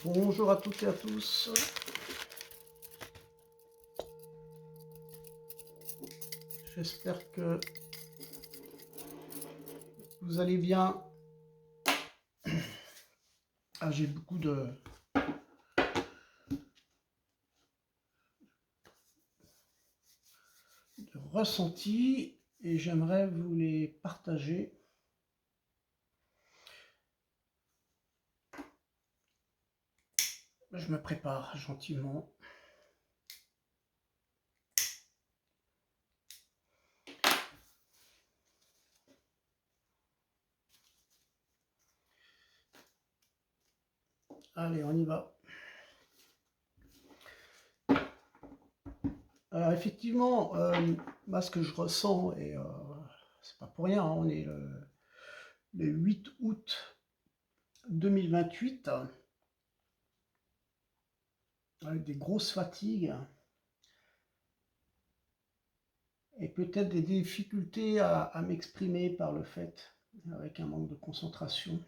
Bonjour à toutes et à tous. J'espère que vous allez bien. Ah, j'ai beaucoup de ressentis et j'aimerais vous les partager. Je me prépare gentiment. Allez, on y va. Alors effectivement, moi ce que je ressens, et c'est pas pour rien, hein, on est le 8 août 2028, avec des grosses fatigues et peut-être des difficultés à m'exprimer par le fait, avec un manque de concentration.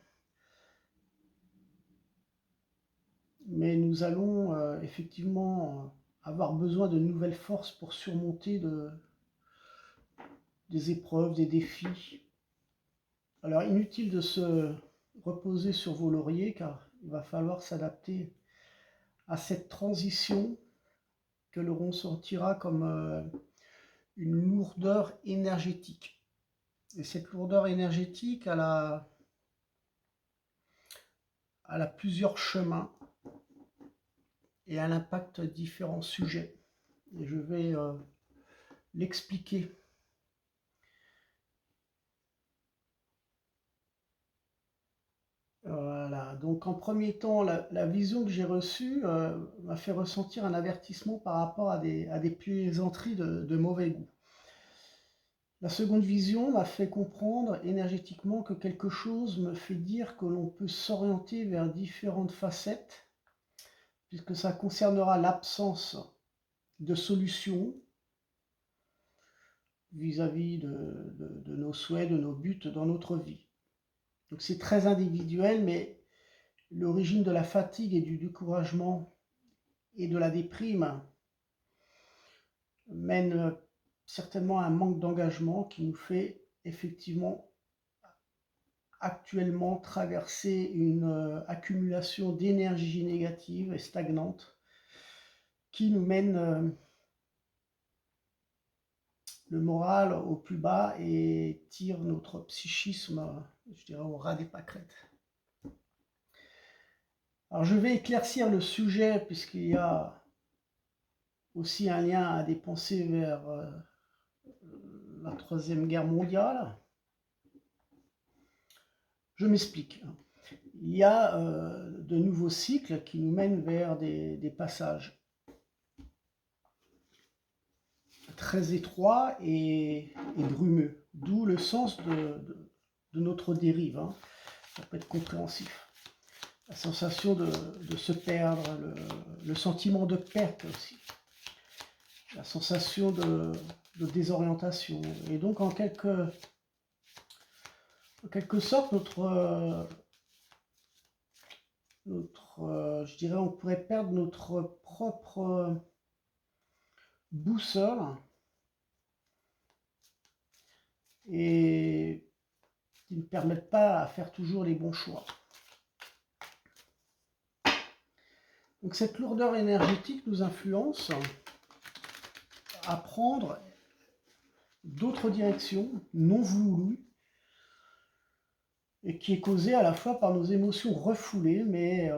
Mais nous allons effectivement avoir besoin de nouvelles forces pour surmonter des épreuves, des défis. Alors inutile de se reposer sur vos lauriers car il va falloir s'adapter à cette transition que l'on ressentira comme une lourdeur énergétique. Et cette lourdeur énergétique, elle a plusieurs chemins et elle impacte différents sujets. Et je vais l'expliquer. Voilà, donc en premier temps, la vision que j'ai reçue m'a fait ressentir un avertissement par rapport à des plaisanteries de mauvais goût. La seconde vision m'a fait comprendre énergétiquement que quelque chose me fait dire que l'on peut s'orienter vers différentes facettes, puisque ça concernera l'absence de solutions vis-à-vis de nos souhaits, de nos buts dans notre vie. Donc c'est très individuel, mais l'origine de la fatigue et du découragement et de la déprime mène certainement à un manque d'engagement qui nous fait effectivement actuellement traverser une accumulation d'énergie négative et stagnante qui nous mène le moral au plus bas et tire notre psychisme, je dirais, au ras des pâquerettes. Alors je vais éclaircir le sujet puisqu'il y a aussi un lien à des pensées vers la Troisième Guerre mondiale. Je m'explique. Il y a de nouveaux cycles qui nous mènent vers des passages très étroits et brumeux, d'où le sens de notre dérive. Hein. Ça peut être compréhensif. La sensation de se perdre, le sentiment de perte aussi, la sensation de désorientation. Et donc en quelque sorte, je dirais, on pourrait perdre notre propre boussole et qui ne permettent pas à faire toujours les bons choix. Donc cette lourdeur énergétique nous influence à prendre d'autres directions non voulues et qui est causée à la fois par nos émotions refoulées, mais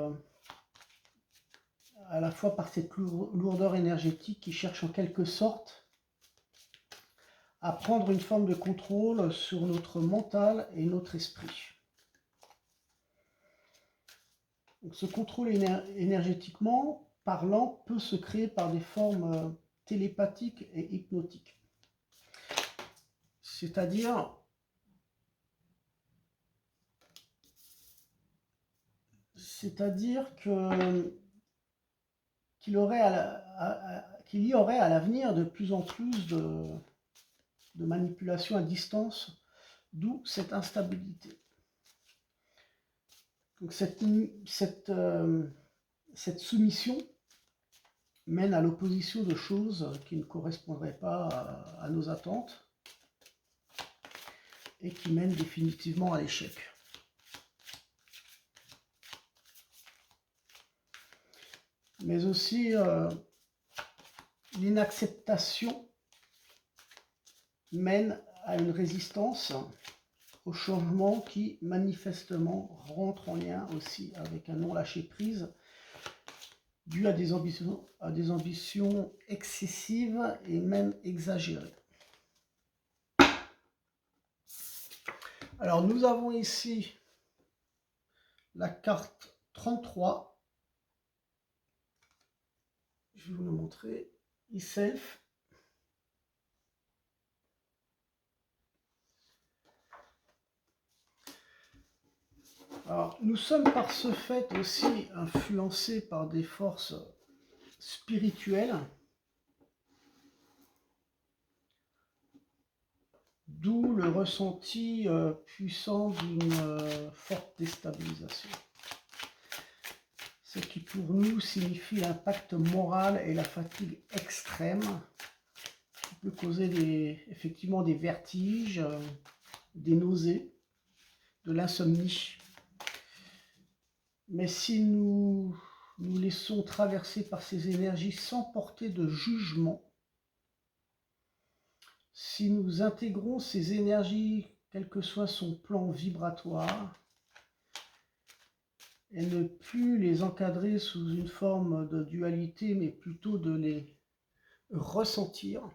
à la fois par cette lourdeur énergétique qui cherche en quelque sorte à prendre une forme de contrôle sur notre mental et notre esprit. Donc, ce contrôle énergétiquement parlant peut se créer par des formes télépathiques et hypnotiques. C'est-à-dire qu'il y aurait à l'avenir de plus en plus de manipulations à distance, d'où cette instabilité. Donc cette cette soumission mène à l'opposition de choses qui ne correspondraient pas à nos attentes et qui mènent définitivement à l'échec. Mais aussi l'inacceptation mène à une résistance au changement qui manifestement rentre en lien aussi avec un non-lâcher-prise dû à des ambitions excessives et même exagérées. Alors nous avons ici la carte 33. Je vais vous le montrer. E-Self. Alors, nous sommes par ce fait aussi influencés par des forces spirituelles, d'où le ressenti puissant d'une forte déstabilisation. Ce qui pour nous signifie l'impact moral et la fatigue extrême, qui peut causer effectivement des vertiges, des nausées, de l'insomnie. Mais si nous nous laissons traverser par ces énergies sans porter de jugement, si nous intégrons ces énergies, quel que soit son plan vibratoire, et ne plus les encadrer sous une forme de dualité, mais plutôt de les ressentir,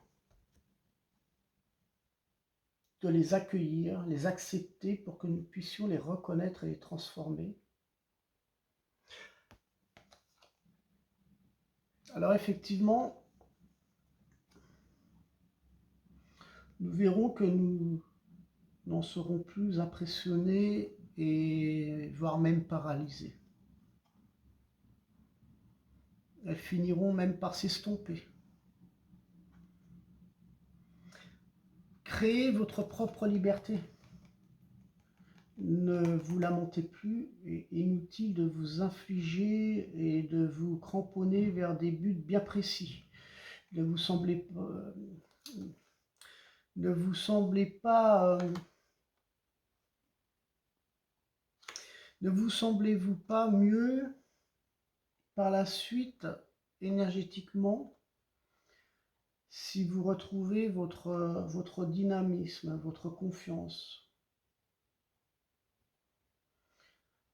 de les accueillir, les accepter pour que nous puissions les reconnaître et les transformer. Alors effectivement, nous verrons que nous n'en serons plus impressionnés et voire même paralysés. Elles finiront même par s'estomper. Créez votre propre liberté. Ne vous lamentez plus, il est inutile de vous infliger et de vous cramponner vers des buts bien précis. Ne vous semblez pas, ne vous semblez-vous pas mieux par la suite énergétiquement si vous retrouvez votre dynamisme, votre confiance,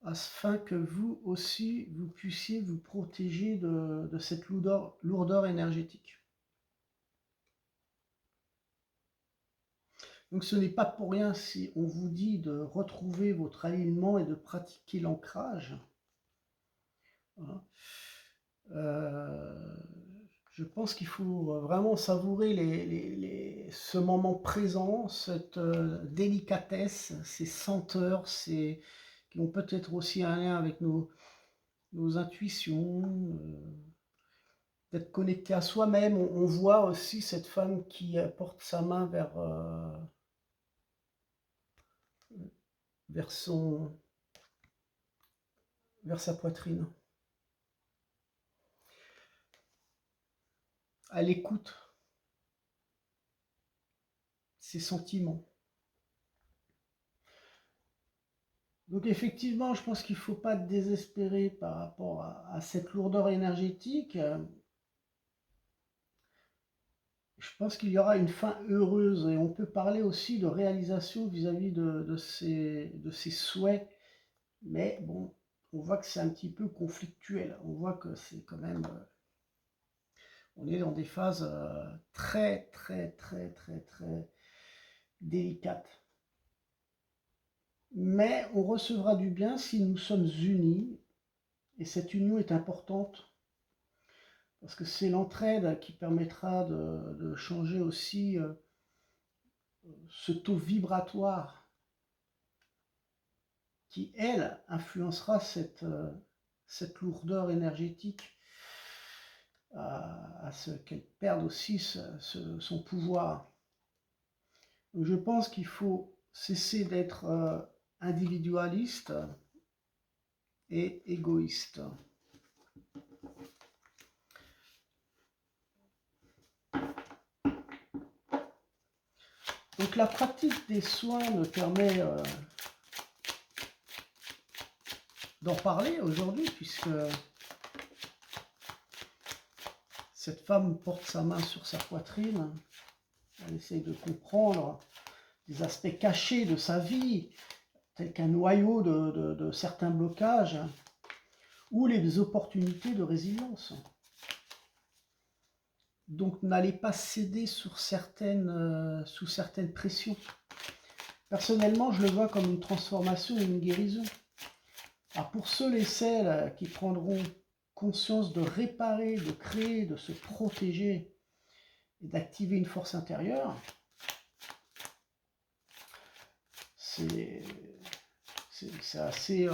afin que vous aussi, vous puissiez vous protéger de cette lourdeur énergétique. Donc ce n'est pas pour rien si on vous dit de retrouver votre alignement et de pratiquer l'ancrage. Voilà. Je pense qu'il faut vraiment savourer ce moment présent, cette délicatesse, ces senteurs, qui ont peut-être aussi un lien avec nos intuitions, d'être connecté à soi-même. On voit aussi cette femme qui porte sa main vers sa poitrine. Elle écoute ses sentiments. Donc effectivement, je pense qu'il ne faut pas désespérer par rapport à cette lourdeur énergétique. Je pense qu'il y aura une fin heureuse et on peut parler aussi de réalisation vis-à-vis de ces souhaits. Mais bon, on voit que c'est un petit peu conflictuel. On voit que c'est quand même... on est dans des phases très délicates. Mais on recevra du bien si nous sommes unis, et cette union est importante, parce que c'est l'entraide qui permettra de changer aussi ce taux vibratoire qui, elle, influencera cette lourdeur énergétique à ce qu'elle perde aussi son pouvoir. Donc je pense qu'il faut cesser d'être individualiste et égoïste. Donc la pratique des soins me permet d'en parler aujourd'hui, puisque cette femme porte sa main sur sa poitrine, elle essaye de comprendre des aspects cachés de sa vie, tels qu'un noyau de certains blocages, ou les opportunités de résilience. Donc n'allez pas céder sous certaines pressions. Personnellement, je le vois comme une transformation et une guérison. Alors pour ceux et celles qui prendront conscience de réparer, de créer, de se protéger et d'activer une force intérieure, c'est assez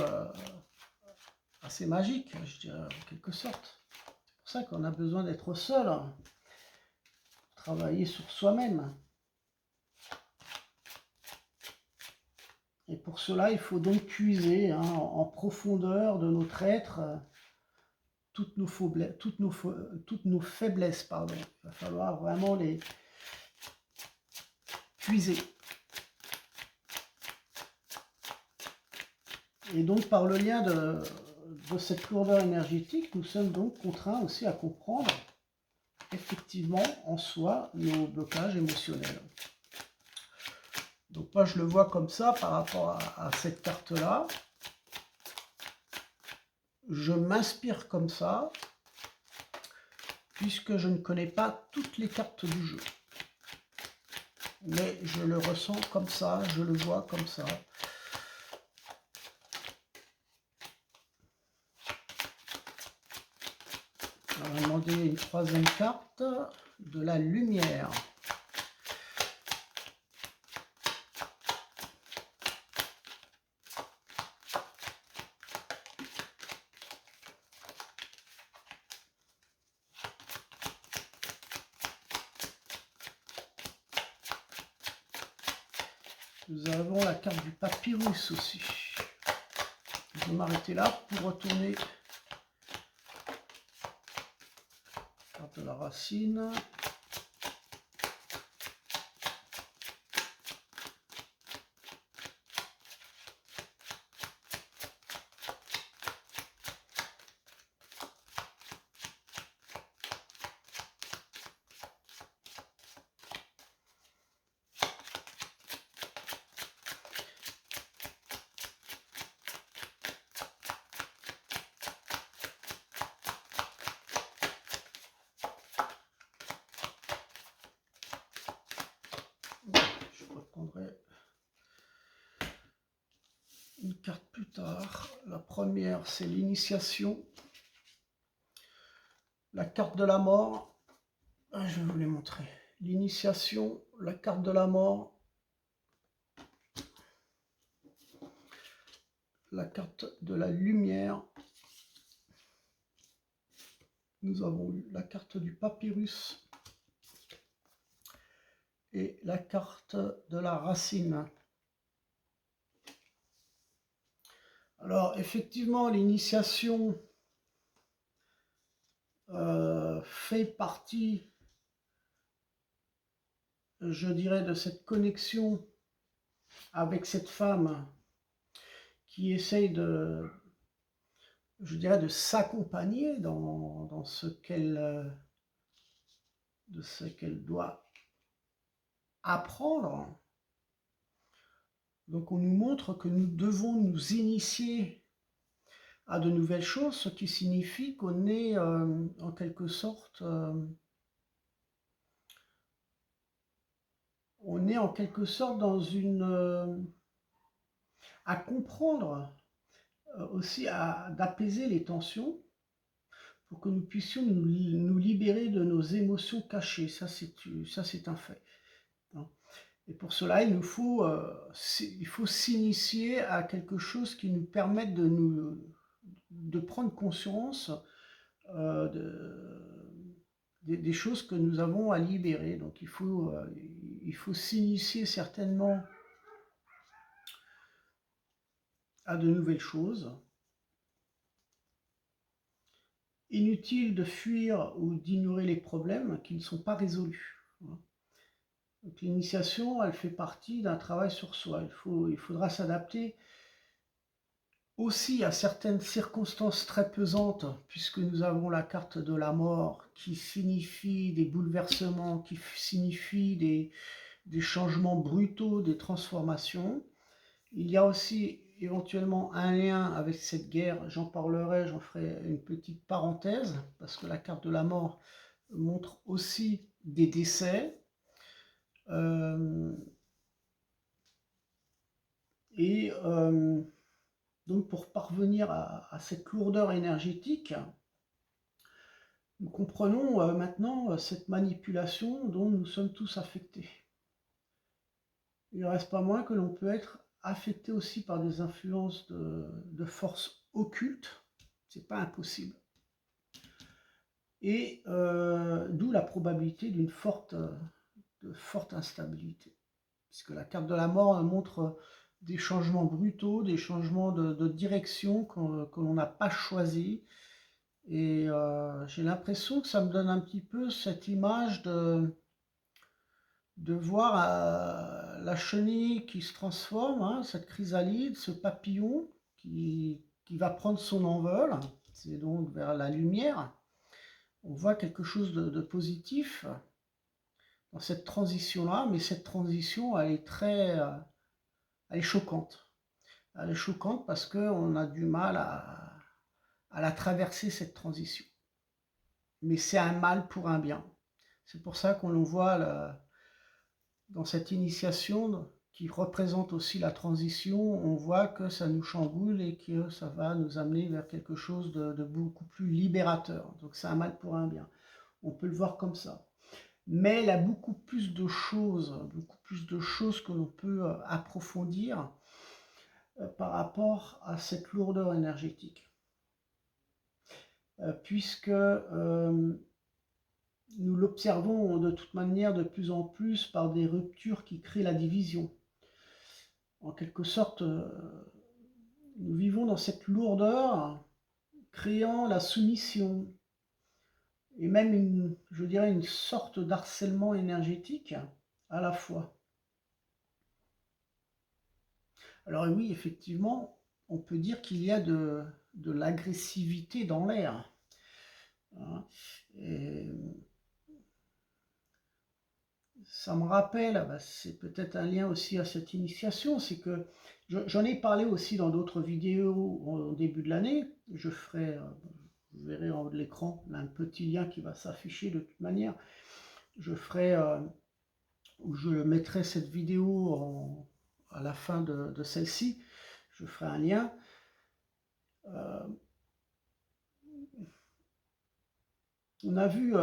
magique, je dirais, en quelque sorte. C'est pour ça qu'on a besoin d'être seul, travailler sur soi-même. Et pour cela, il faut donc puiser en profondeur de notre être toutes nos faiblesses. Pardon. Il va falloir vraiment les puiser. Et donc, par le lien de cette lourdeur énergétique, nous sommes donc contraints aussi à comprendre effectivement en soi nos blocages émotionnels. Donc moi je le vois comme ça par rapport à cette carte-là. Je m'inspire comme ça, puisque je ne connais pas toutes les cartes du jeu. Mais je le ressens comme ça, je le vois comme ça. On va demander une troisième carte de la lumière. Nous avons la carte du papyrus aussi. Je vais m'arrêter là pour retourner la carte de la racine. Je reprendrai une carte plus tard. La première, c'est l'initiation. La carte de la mort. Je vais vous les montrer. L'initiation, la carte de la mort, la carte de la lumière. Nous avons eu la carte du papyrus et la carte de la racine. Alors effectivement, l'initiation fait partie, je dirais, de cette connexion avec cette femme qui essaye je dirais, de s'accompagner dans ce qu'elle doit apprendre. Donc on nous montre que nous devons nous initier à de nouvelles choses, ce qui signifie qu'on est en quelque sorte dans une à comprendre aussi d'apaiser les tensions pour que nous puissions nous libérer de nos émotions cachées. Ça c'est un fait. Et pour cela, il faut s'initier à quelque chose qui nous permette de prendre conscience des choses que nous avons à libérer. Donc il faut s'initier certainement à de nouvelles choses. Inutile de fuir ou d'ignorer les problèmes qui ne sont pas résolus. Donc l'initiation, elle fait partie d'un travail sur soi. Il faudra s'adapter aussi à certaines circonstances très pesantes, puisque nous avons la carte de la mort qui signifie des bouleversements, qui signifie des changements brutaux, des transformations. Il y a aussi éventuellement un lien avec cette guerre, j'en parlerai, j'en ferai une petite parenthèse, parce que la carte de la mort montre aussi des décès. Euh, et donc pour parvenir à cette lourdeur énergétique, nous comprenons maintenant cette manipulation dont nous sommes tous affectés. Il ne reste pas moins que l'on peut être affecté aussi par des influences de forces occultes, c'est pas impossible. Et d'où la probabilité d'une forte instabilité. Puisque la carte de la mort montre des changements brutaux, des changements de direction que l'on n'a pas choisi. Et j'ai l'impression que ça me donne un petit peu cette image de voir la chenille qui se transforme, hein, cette chrysalide, ce papillon qui va prendre son envol, c'est donc vers la lumière. On voit quelque chose de positif dans cette transition-là, mais cette transition, elle est choquante. Elle est choquante parce qu'on a du mal à la traverser, cette transition. Mais c'est un mal pour un bien. C'est pour ça qu'on le voit dans cette initiation qui représente aussi la transition, on voit que ça nous chamboule et que ça va nous amener vers quelque chose de beaucoup plus libérateur. Donc c'est un mal pour un bien. On peut le voir comme ça. Mais il y a beaucoup plus de choses que l'on peut approfondir par rapport à cette lourdeur énergétique. Puisque nous l'observons de toute manière de plus en plus par des ruptures qui créent la division. En quelque sorte, nous vivons dans cette lourdeur, créant la soumission, et même, je dirais, une sorte d'harcèlement énergétique à la fois. Alors oui, effectivement, on peut dire qu'il y a de l'agressivité dans l'air. Hein. Ça me rappelle, c'est peut-être un lien aussi à cette initiation, c'est que j'en ai parlé aussi dans d'autres vidéos au début de l'année. Je ferai, vous verrez en haut de l'écran, un petit lien qui va s'afficher de toute manière. Je ferai, je mettrai cette vidéo à la fin de celle-ci. Je ferai un lien. On a vu,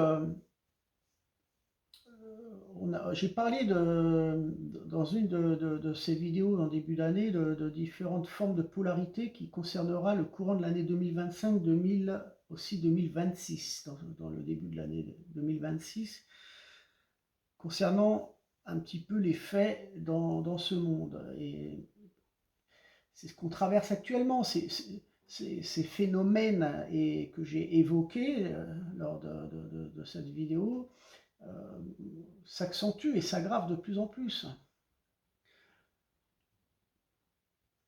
j'ai parlé dans une de ces vidéos en début d'année de différentes formes de polarité qui concernera le courant de l'année 2025, aussi 2026, dans le début de l'année 2026, concernant un petit peu les faits dans ce monde. Et c'est ce qu'on traverse actuellement, ces phénomènes que j'ai évoqués lors de cette vidéo s'accentue et s'aggrave de plus en plus.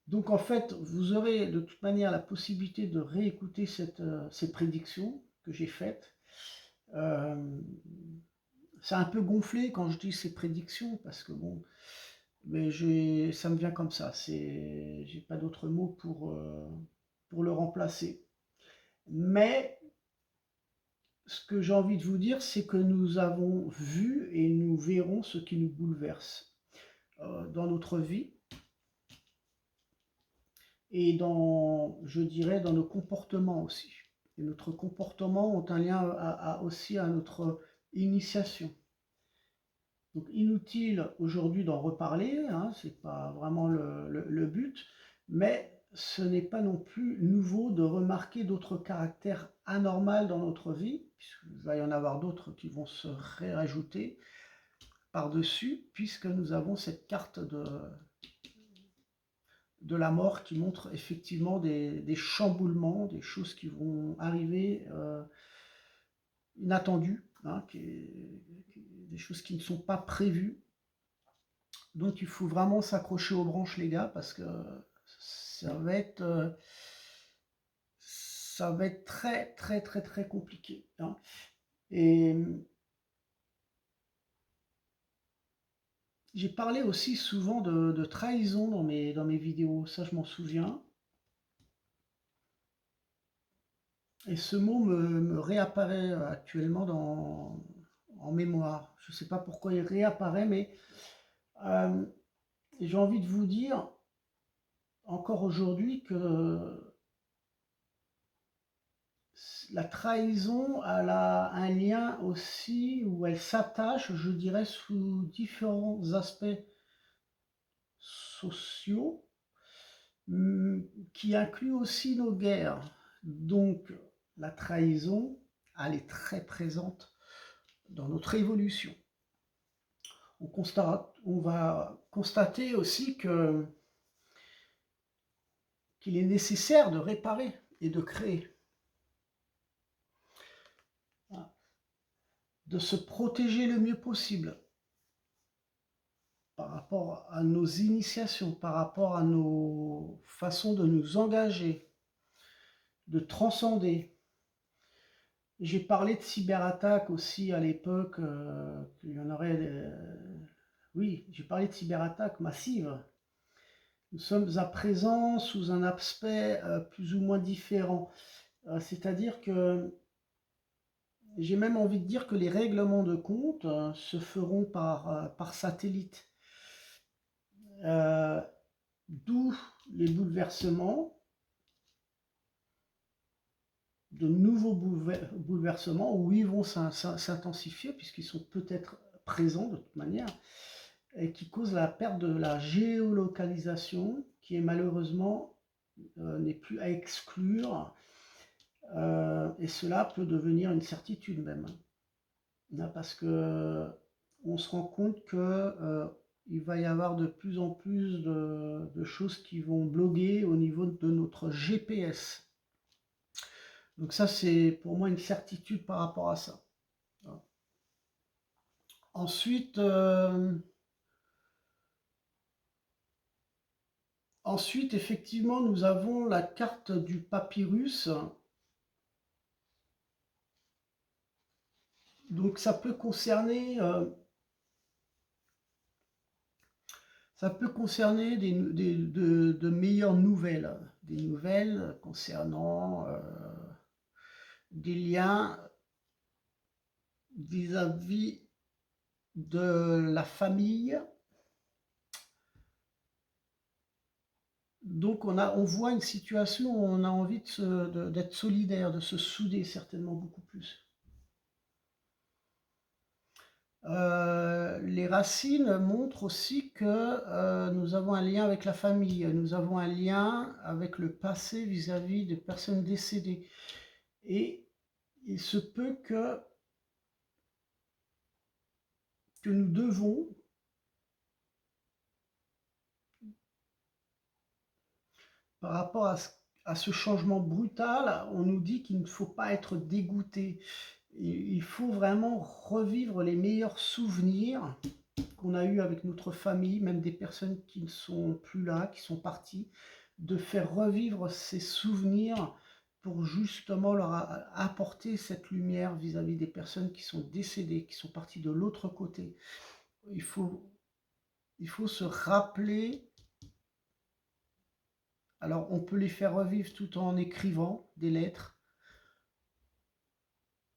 Donc en fait, vous aurez de toute manière la possibilité de réécouter ces prédictions que j'ai faites. C'est un peu gonflé quand je dis ces prédictions, parce que bon, mais ça me vient comme ça, j'ai pas d'autre mot pour le remplacer. Mais ce que j'ai envie de vous dire, c'est que nous avons vu et nous verrons ce qui nous bouleverse dans notre vie et je dirais, dans nos comportements aussi. Et notre comportement ont un lien aussi à notre initiation. Donc inutile aujourd'hui d'en reparler, hein, c'est pas vraiment le but, mais ce n'est pas non plus nouveau de remarquer d'autres caractères anormaux dans notre vie, puisqu'il va y en avoir d'autres qui vont se rajouter par-dessus, puisque nous avons cette carte de la mort qui montre effectivement des chamboulements, des choses qui vont arriver inattendues, hein, des choses qui ne sont pas prévues. Donc il faut vraiment s'accrocher aux branches, les gars, parce que ça va être très très très très compliqué, hein. Et j'ai parlé aussi souvent de trahison dans mes vidéos, ça je m'en souviens. Et ce mot me réapparaît actuellement en mémoire. Je ne sais pas pourquoi il réapparaît, mais euh, j'ai envie de vous dire encore aujourd'hui que la trahison, elle a un lien aussi où elle s'attache, je dirais, sous différents aspects sociaux, hum, qui incluent aussi nos guerres. Donc, la trahison, elle est très présente dans notre évolution. On va constater aussi qu'il est nécessaire de réparer et de créer, de se protéger le mieux possible par rapport à nos initiations, par rapport à nos façons de nous engager, de transcender. J'ai parlé de cyberattaques aussi à l'époque, qu'il y en aurait. Oui, j'ai parlé de cyberattaques massives. Nous sommes à présent sous un aspect plus ou moins différent. C'est-à-dire que j'ai même envie de dire que les règlements de compte se feront par satellite. Euh, D'où les bouleversements, de nouveaux bouleversements, où ils vont s'intensifier, puisqu'ils sont peut-être présents de toute manière, et qui causent la perte de la géolocalisation, qui est malheureusement n'est plus à exclure, et cela peut devenir une certitude même. Parce que on se rend compte que il va y avoir de plus en plus de choses qui vont bloquer au niveau de notre GPS. Donc ça, c'est pour moi une certitude par rapport à ça. Ensuite, effectivement, nous avons la carte du papyrus. Donc ça peut concerner de meilleures nouvelles, des nouvelles concernant des liens vis-à-vis de la famille. Donc on voit une situation où on a envie d'être solidaire, de se souder certainement beaucoup plus. Les racines montrent aussi que nous avons un lien avec la famille, nous avons un lien avec le passé vis-à-vis des personnes décédées. Et il se peut que nous devons, par rapport à ce changement brutal, on nous dit qu'il ne faut pas être dégoûté. Il faut vraiment revivre les meilleurs souvenirs qu'on a eus avec notre famille, même des personnes qui ne sont plus là, qui sont parties, de faire revivre ces souvenirs pour justement leur apporter cette lumière vis-à-vis des personnes qui sont décédées, qui sont parties de l'autre côté. Il faut se rappeler. Alors, on peut les faire revivre tout en écrivant des lettres,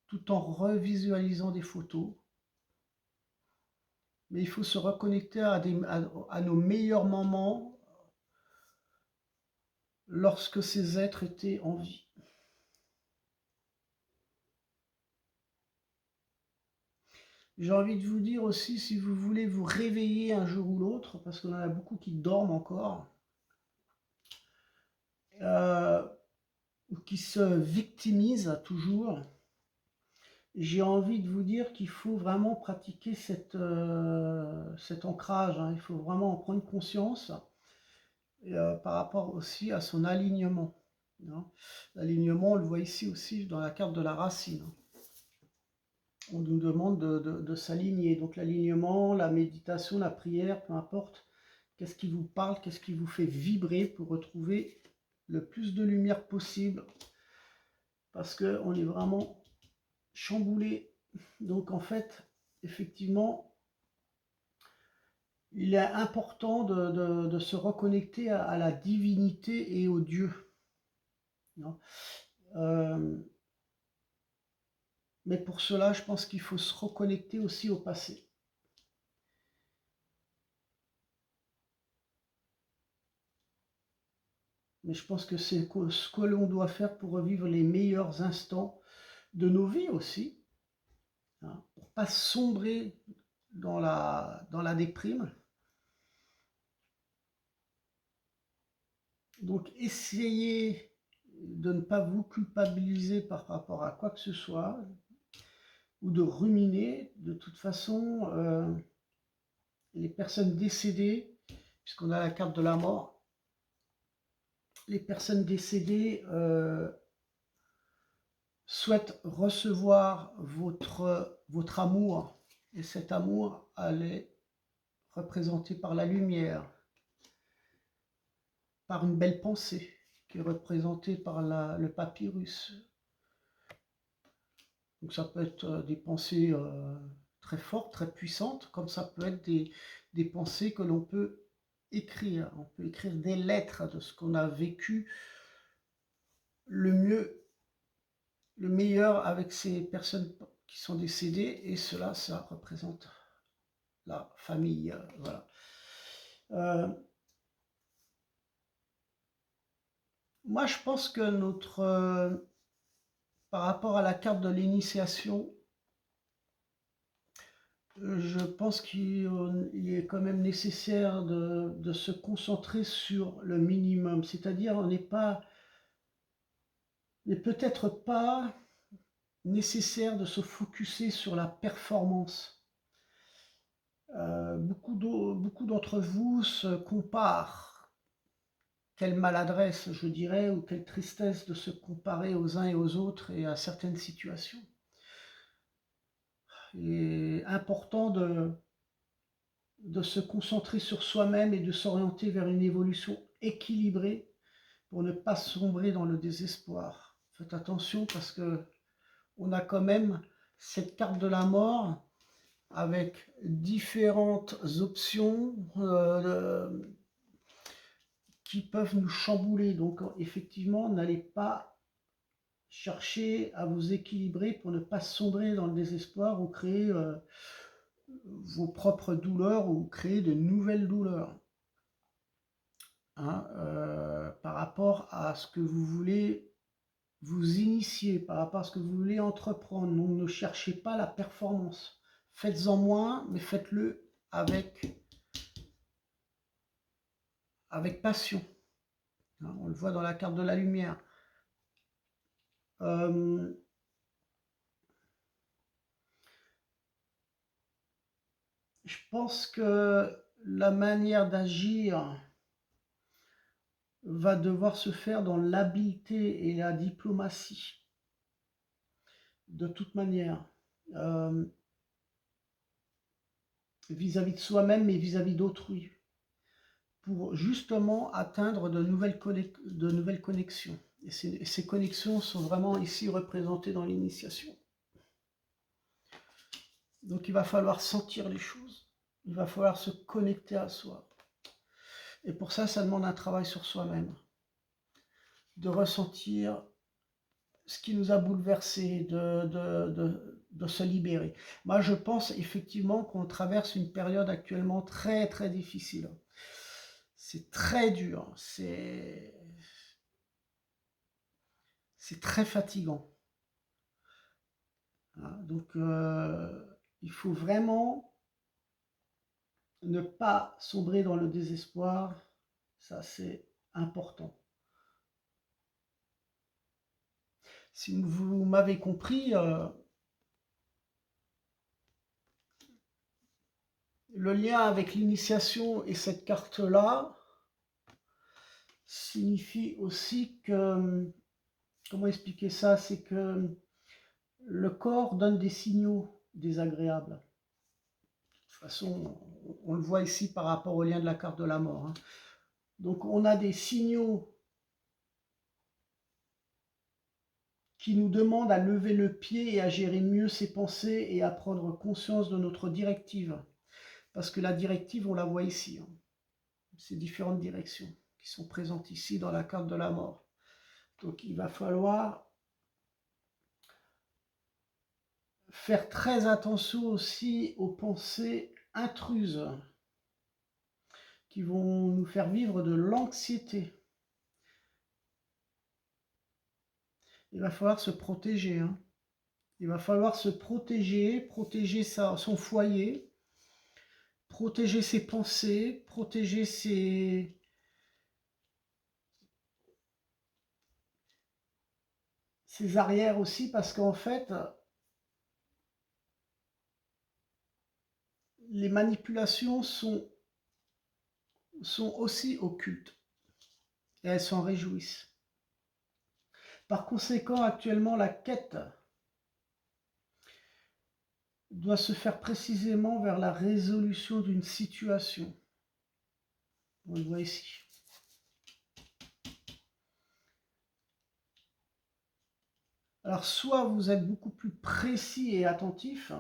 tout en revisualisant des photos. Mais il faut se reconnecter à nos meilleurs moments lorsque ces êtres étaient en vie. J'ai envie de vous dire aussi, si vous voulez vous réveiller un jour ou l'autre, parce qu'on en a beaucoup qui dorment encore, ou qui se victimisent toujours, j'ai envie de vous dire qu'il faut vraiment pratiquer cet ancrage, hein. Il faut vraiment en prendre conscience par rapport aussi à son alignement, hein. L'alignement, on le voit ici aussi dans la carte de la racine. on nous demande de s'aligner. Donc l'alignement, la méditation, la prière, peu importe, qu'est-ce qui vous parle, qu'est-ce qui vous fait vibrer pour retrouver le plus de lumière possible, parce qu'on est vraiment chamboulé. Donc en fait, effectivement, il est important de se reconnecter à la divinité et au Dieu. Non. Mais pour cela, je pense qu'il faut se reconnecter aussi au passé. Mais je pense que c'est ce que l'on doit faire pour revivre les meilleurs instants de nos vies aussi, hein, pour ne pas sombrer dans la déprime. Donc essayez de ne pas vous culpabiliser par rapport à quoi que ce soit, ou de ruminer. De toute façon, les personnes décédées, puisqu'on a la carte de la mort, les personnes décédées souhaitent recevoir votre amour, et cet amour, elle est représentée par la lumière, par une belle pensée, qui est représentée par le papyrus. Donc ça peut être des pensées très fortes, très puissantes, comme ça peut être des pensées que l'on peut écrire. On peut écrire des lettres de ce qu'on a vécu le mieux, le meilleur avec ces personnes qui sont décédées, et cela, ça représente la famille. Voilà. Moi, je pense que par rapport à la carte de l'initiation, je pense qu'il est quand même nécessaire de se concentrer sur le minimum. C'est-à-dire, on n'est peut-être pas nécessaire de se focuser sur la performance. Beaucoup d'entre vous se comparent. Quelle maladresse, je dirais, ou quelle tristesse de se comparer aux uns et aux autres et à certaines situations. Il est important de se concentrer sur soi-même et de s'orienter vers une évolution équilibrée pour ne pas sombrer dans le désespoir. Faites attention, parce que on a quand même cette carte de la mort avec différentes options qui peuvent nous chambouler. Donc effectivement, n'allez pas chercher à vous équilibrer pour ne pas sombrer dans le désespoir ou créer vos propres douleurs ou créer de nouvelles douleurs. Hein, par rapport à ce que vous voulez vous initier, par rapport à ce que vous voulez entreprendre. Donc ne cherchez pas la performance. Faites-en moins, mais faites-le avec passion. Hein, on le voit dans la carte de la lumière. Je pense que la manière d'agir va devoir se faire dans l'habileté et la diplomatie. De toute manière. Vis-à-vis de soi-même et vis-à-vis d'autrui, pour justement atteindre de nouvelles connexions. Et ces connexions sont vraiment ici représentées dans l'initiation. Donc il va falloir sentir les choses, il va falloir se connecter à soi. Et pour ça, ça demande un travail sur soi-même, de ressentir ce qui nous a bouleversés, de se libérer. Moi, je pense effectivement qu'on traverse une période actuellement très très difficile. C'est très dur, c'est très fatigant. Hein, donc, il faut vraiment ne pas sombrer dans le désespoir, ça c'est important. Si vous m'avez compris, le lien avec l'initiation et cette carte-là signifie aussi que, comment expliquer ça, c'est que le corps donne des signaux désagréables. De toute façon, on le voit ici par rapport au lien de la carte de la mort, hein. Donc on a des signaux qui nous demandent à lever le pied et à gérer mieux ses pensées et à prendre conscience de notre directive. Parce que la directive, on la voit ici, hein. Ces différentes directions qui sont présentes ici dans la carte de la mort. Donc il va falloir faire très attention aussi aux pensées intruses qui vont nous faire vivre de l'anxiété. Il va falloir se protéger, hein. Il va falloir se protéger, protéger son foyer, protéger ses pensées, protéger ses arrières aussi, parce qu'en fait, les manipulations sont aussi occultes et elles s'en réjouissent. Par conséquent, actuellement, la quête doit se faire précisément vers la résolution d'une situation. On le voit ici. Alors, soit vous êtes beaucoup plus précis et attentif,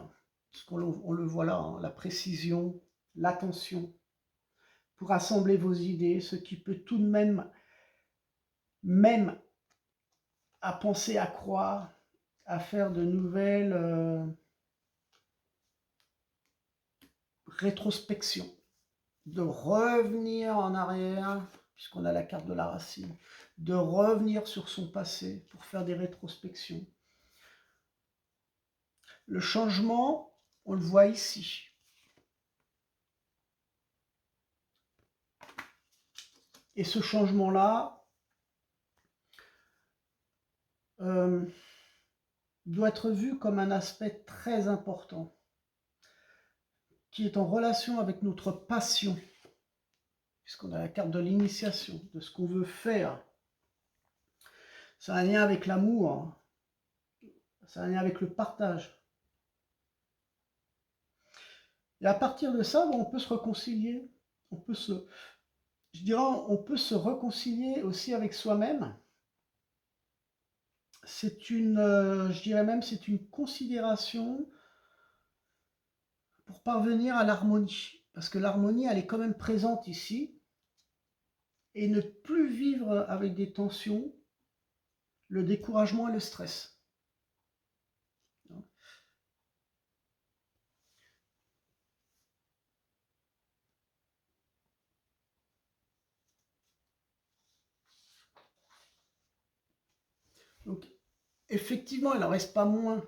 parce qu'on le voit là, hein, la précision, l'attention, pour assembler vos idées, ce qui peut tout de même à penser, à croire, à faire de nouvelles rétrospections, de revenir en arrière, puisqu'on a la carte de la racine, de revenir sur son passé pour faire des rétrospections. Le changement, on le voit ici. Et ce changement-là doit être vu comme un aspect très important, qui est en relation avec notre passion, puisqu'on a la carte de l'initiation, de ce qu'on veut faire. Ça a un lien avec l'amour, ça a un lien avec le partage. Et à partir de ça, on peut se réconcilier, on peut se réconcilier aussi avec soi-même. C'est je dirais même, c'est une considération pour parvenir à l'harmonie. Parce que l'harmonie, elle est quand même présente ici. Et ne plus vivre avec des tensions, le découragement et le stress. Donc, effectivement, il n'en reste pas moins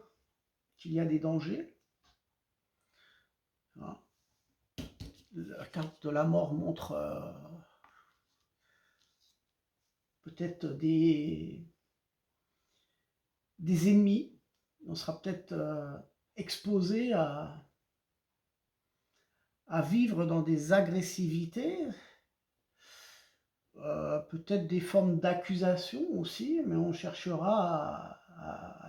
qu'il y a des dangers. La carte de la mort montre peut-être des ennemis. On sera peut-être exposé à vivre dans des agressivités, peut-être des formes d'accusation aussi, mais on cherchera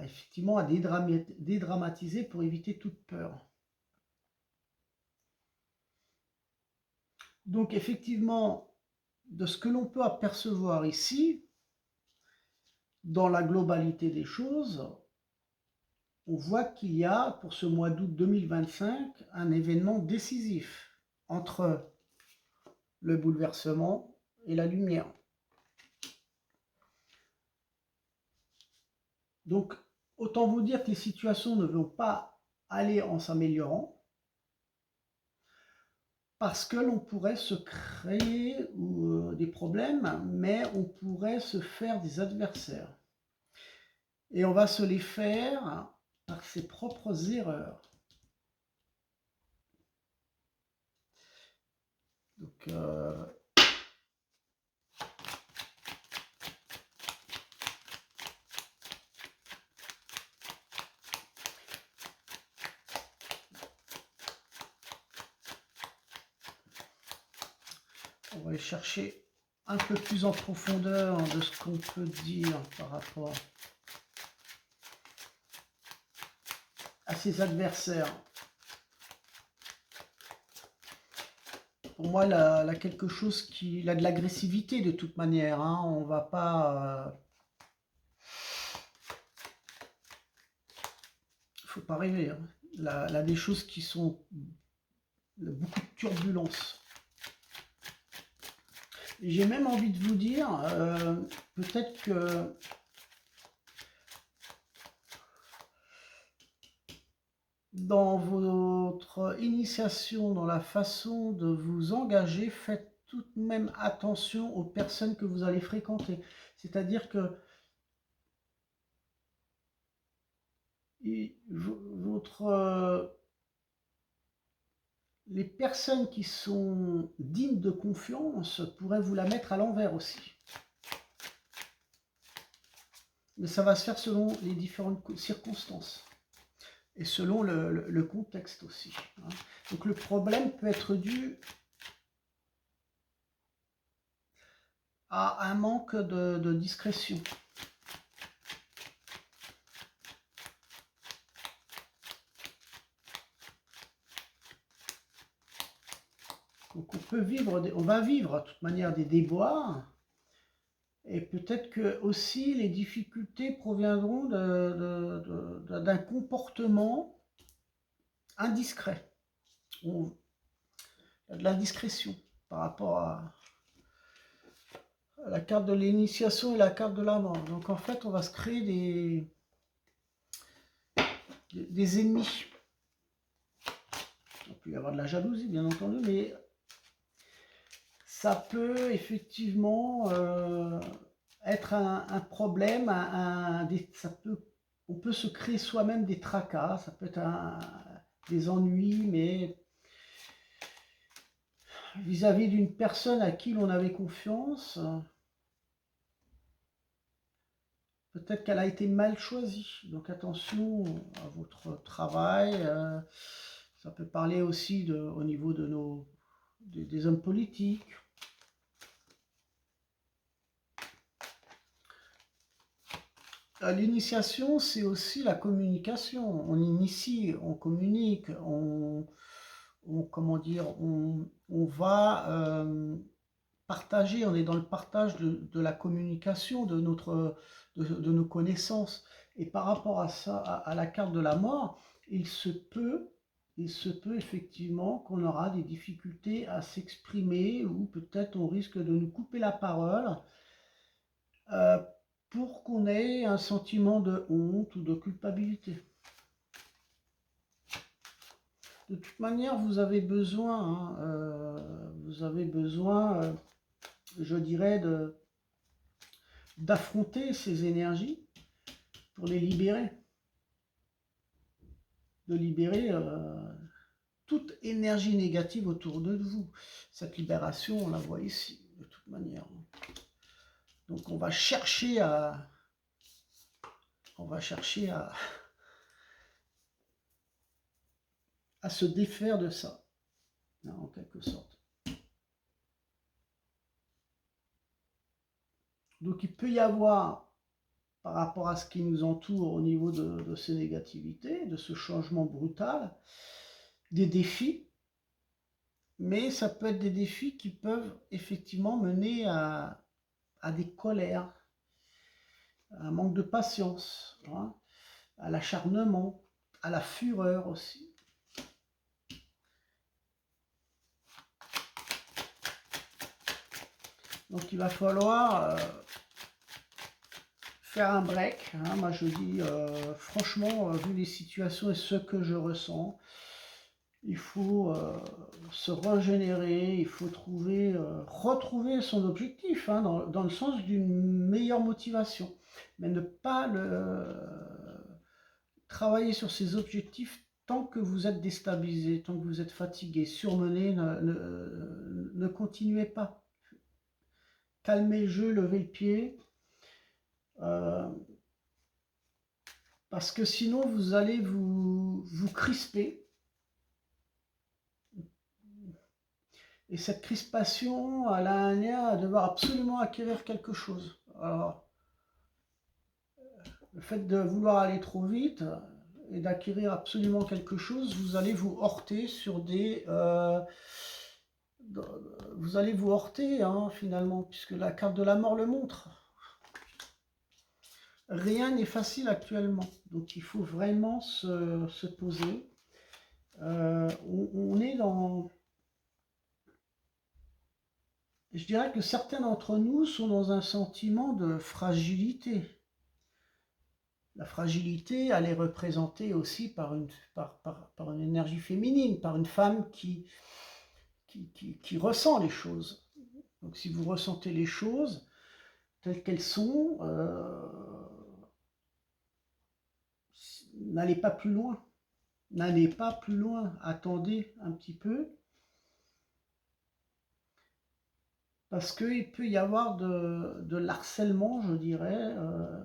effectivement à dédramatiser pour éviter toute peur. Donc effectivement, de ce que l'on peut apercevoir ici, dans la globalité des choses, on voit qu'il y a pour ce mois d'août 2025 un événement décisif entre le bouleversement et la lumière. Donc autant vous dire que les situations ne vont pas aller en s'améliorant, parce que l'on pourrait se créer des problèmes, mais on pourrait se faire des adversaires. Et on va se les faire par ses propres erreurs. Donc, on va aller chercher un peu plus en profondeur de ce qu'on peut dire par rapport à ses adversaires. Pour moi, il a quelque chose qui... Il a de l'agressivité de toute manière. Hein. On va pas... faut pas rêver. Hein. Il a des choses qui sont... beaucoup de turbulences. J'ai même envie de vous dire, peut-être que... dans votre initiation, dans la façon de vous engager, faites tout de même attention aux personnes que vous allez fréquenter. C'est-à-dire que les personnes qui sont dignes de confiance pourraient vous la mettre à l'envers aussi. Mais ça va se faire selon les différentes circonstances. Et selon le contexte aussi. Hein. Donc le problème peut être dû à un manque de discrétion. Donc on va vivre de toute manière des déboires, et peut-être que aussi les difficultés proviendront d'un comportement indiscret, ou de l'indiscrétion par rapport à la carte de l'initiation et la carte de la mort. Donc en fait, on va se créer des ennemis. Il peut y avoir de la jalousie, bien entendu, mais ça peut effectivement être un problème, on peut se créer soi-même des tracas, ça peut être des ennuis, mais vis-à-vis d'une personne à qui l'on avait confiance, peut-être qu'elle a été mal choisie. Donc attention à votre travail, ça peut parler aussi au niveau des hommes politiques. L'initiation, c'est aussi la communication. On initie, on communique, comment dire, on va partager, on est dans le partage de la communication, de nos connaissances. Et par rapport à ça, à la carte de la mort, il se peut effectivement qu'on aura des difficultés à s'exprimer, ou peut-être on risque de nous couper la parole, pour qu'on ait un sentiment de honte ou de culpabilité. De toute manière, vous avez besoin, je dirais, d'affronter ces énergies pour les libérer. De libérer toute énergie négative autour de vous. Cette libération, on la voit ici, de toute manière. Donc on va chercher à se défaire de ça, en quelque sorte. Donc il peut y avoir, par rapport à ce qui nous entoure au niveau de ces négativités, de ce changement brutal, des défis, mais ça peut être des défis qui peuvent effectivement mener à des colères, à un manque de patience, hein, à l'acharnement, à la fureur aussi. Donc il va falloir faire un break. Hein. Moi je dis franchement, vu les situations et ce que je ressens, il faut se régénérer, il faut retrouver son objectif, hein, dans le sens d'une meilleure motivation. Mais ne pas travailler sur ses objectifs tant que vous êtes déstabilisé, tant que vous êtes fatigué, surmené, ne continuez pas. Calmez le jeu, levez le pied. Parce que sinon vous allez vous crisper. Et cette crispation, elle a un lien à devoir absolument acquérir quelque chose. Alors, le fait de vouloir aller trop vite, et d'acquérir absolument quelque chose, vous allez vous heurter sur des... vous allez vous heurter, hein, finalement, puisque la carte de la mort le montre. Rien n'est facile actuellement, donc il faut vraiment se poser. On est dans... Je dirais que certains d'entre nous sont dans un sentiment de fragilité. La fragilité, elle est représentée aussi par une énergie féminine, par une femme qui ressent les choses. Donc si vous ressentez les choses telles qu'elles sont, n'allez pas plus loin. N'allez pas plus loin. Attendez un petit peu. Parce qu'il peut y avoir de l'harcèlement, je dirais,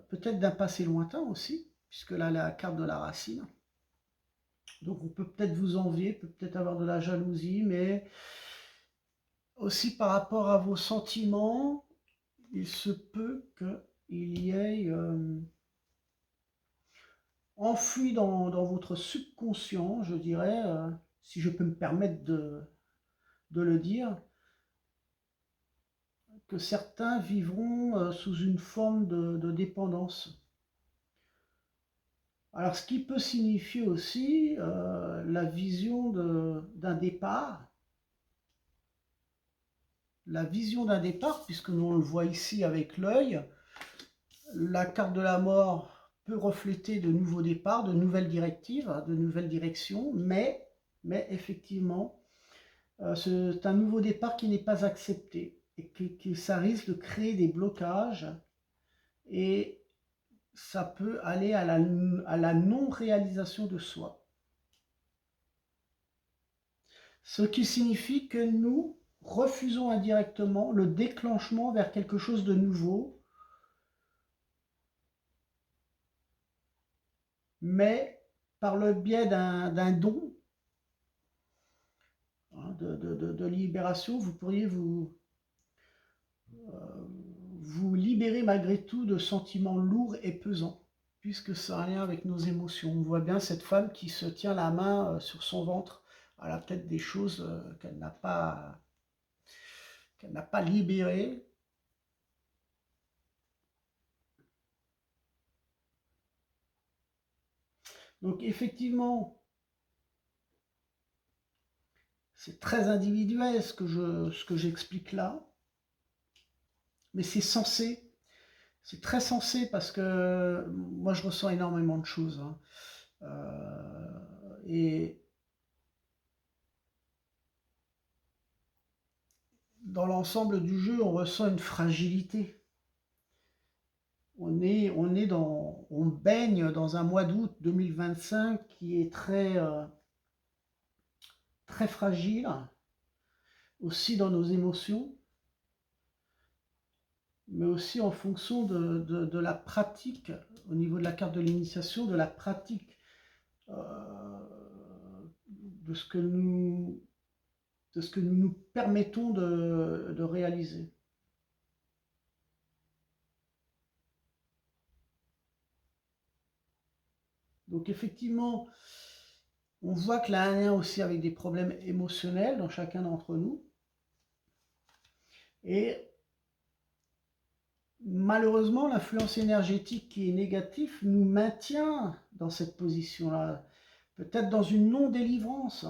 peut-être d'un passé lointain aussi, puisque là, la carte de la racine. Donc on peut peut-être vous envier, peut-être avoir de la jalousie, mais aussi par rapport à vos sentiments, il se peut qu'il y ait enfoui dans votre subconscient, je dirais, si je peux me permettre de le dire, que certains vivront sous une forme de dépendance. Alors, ce qui peut signifier aussi la vision d'un départ, puisque nous on le voit ici avec l'œil, la carte de la mort peut refléter de nouveaux départs, de nouvelles directives, de nouvelles directions, mais effectivement, c'est un nouveau départ qui n'est pas accepté et que ça risque de créer des blocages et ça peut aller à la non-réalisation de soi. Ce qui signifie que nous refusons indirectement le déclenchement vers quelque chose de nouveau, mais par le biais d'un don, hein, de libération, vous pourriez vous libérer malgré tout de sentiments lourds et pesants, puisque ça a un lien avec nos émotions. On voit bien cette femme qui se tient la main sur son ventre. Elle a peut-être des choses qu'elle n'a pas libérées. Donc effectivement, c'est très individuel ce que j'explique là, mais c'est sensé. C'est très sensé parce que moi je ressens énormément de choses, hein. Et dans l'ensemble du jeu, on ressent une fragilité. On baigne dans un mois d'août 2025 qui est très fragile, aussi dans nos émotions, mais aussi en fonction de la pratique, au niveau de la carte de l'initiation, de la pratique de ce que nous nous permettons de réaliser. Donc effectivement, on voit qu'il y a un lien aussi avec des problèmes émotionnels dans chacun d'entre nous. Et malheureusement, l'influence énergétique qui est négative nous maintient dans cette position-là, peut-être dans une non-délivrance.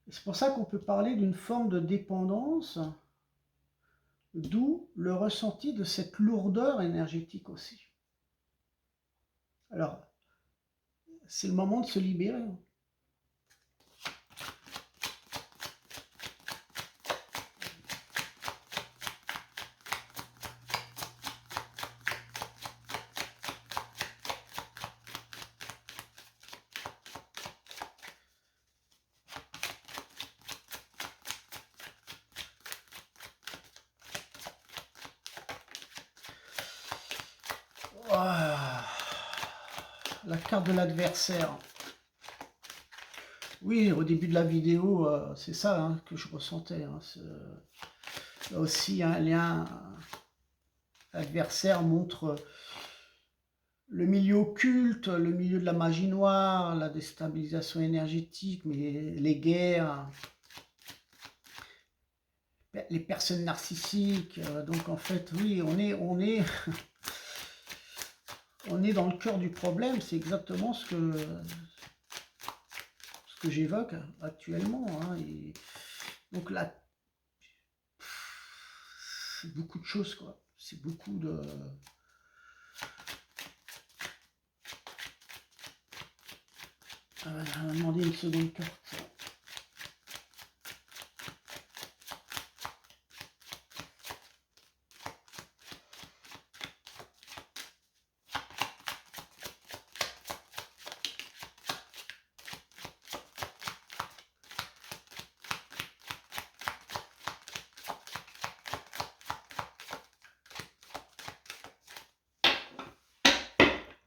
C'est pour ça qu'on peut parler d'une forme de dépendance, d'où le ressenti de cette lourdeur énergétique aussi. Alors, c'est le moment de se libérer. La carte de l'adversaire. Oui, au début de la vidéo, c'est ça hein, que je ressentais. Hein, là aussi, un lien. L'adversaire montre le milieu occulte, le milieu de la magie noire, la déstabilisation énergétique, mais les guerres, les personnes narcissiques. Donc en fait, oui, on est dans le cœur du problème. C'est exactement ce que j'évoque actuellement. Hein. Et donc là, c'est beaucoup de choses, quoi. C'est beaucoup de... on va demander une seconde carte.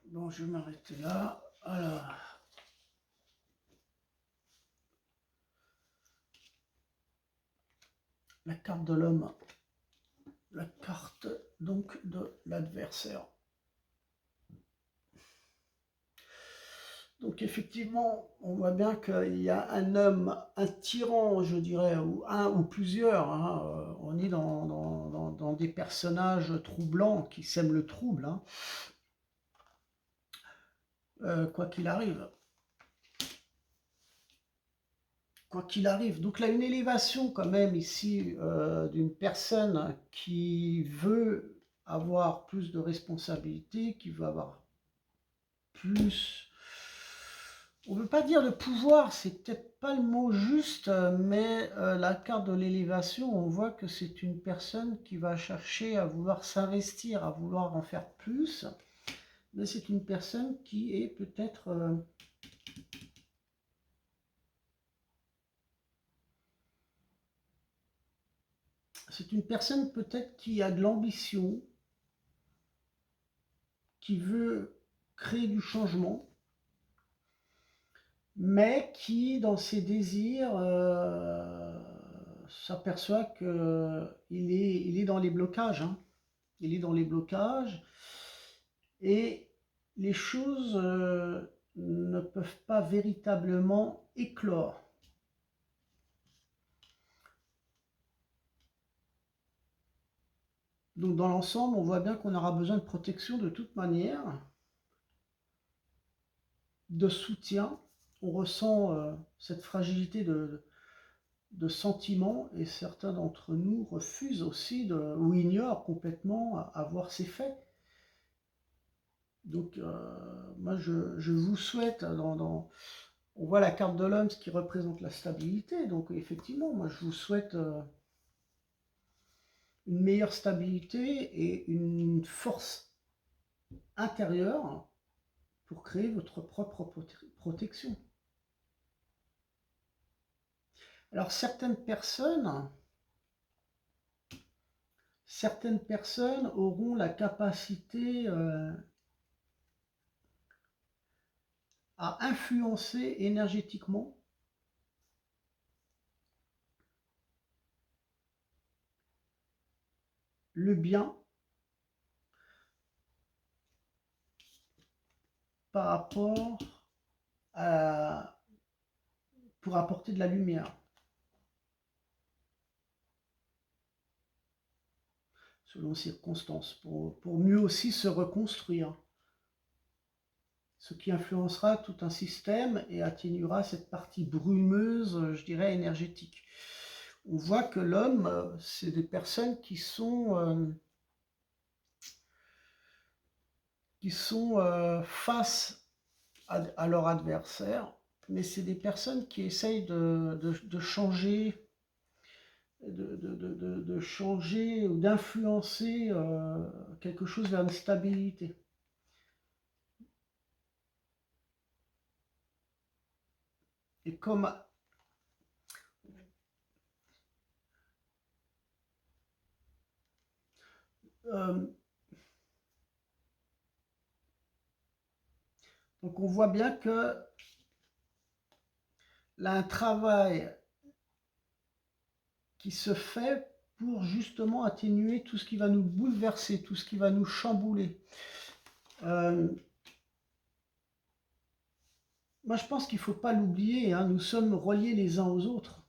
Bon, je vais m'arrêter là. Alors, la carte de l'homme, la carte donc de l'adversaire. Donc effectivement, on voit bien qu'il y a un homme, un tyran, je dirais, ou un ou plusieurs. Hein. On est dans des personnages troublants qui sèment le trouble, hein. Quoi qu'il arrive. Quoi qu'il arrive. Donc là, une élévation quand même ici d'une personne qui veut avoir plus de responsabilités, qui veut avoir plus... On ne veut pas dire de pouvoir, c'est peut-être pas le mot juste, mais la carte de l'élévation, on voit que c'est une personne qui va chercher à vouloir s'investir, à vouloir en faire plus, mais c'est une personne qui est peut-être... c'est une personne peut-être qui a de l'ambition, qui veut créer du changement, mais qui, dans ses désirs, s'aperçoit qu'il est dans les blocages. Hein. Il est dans les blocages et les choses ne peuvent pas véritablement éclore. Donc dans l'ensemble, on voit bien qu'on aura besoin de protection de toute manière, de soutien. On ressent cette fragilité de sentiments et certains d'entre nous refusent aussi ou ignorent complètement à voir ces faits. Donc moi je vous souhaite, on voit la carte de l'homme, ce qui représente la stabilité, donc effectivement moi je vous souhaite une meilleure stabilité et une force intérieure pour créer votre propre protection. Alors certaines personnes auront la capacité à influencer énergétiquement le bien par rapport à, pour apporter de la lumière. Selon circonstances, pour mieux aussi se reconstruire. Ce qui influencera tout un système et atténuera cette partie brumeuse, je dirais, énergétique. On voit que l'homme, c'est des personnes qui sont face à leur adversaire, mais c'est des personnes qui essayent de changer, de changer ou d'influencer quelque chose vers une stabilité. Et comme donc on voit bien que là, un travail qui se fait pour justement atténuer tout ce qui va nous bouleverser, tout ce qui va nous chambouler. moi je pense qu'il ne faut pas l'oublier, hein, nous sommes reliés les uns aux autres.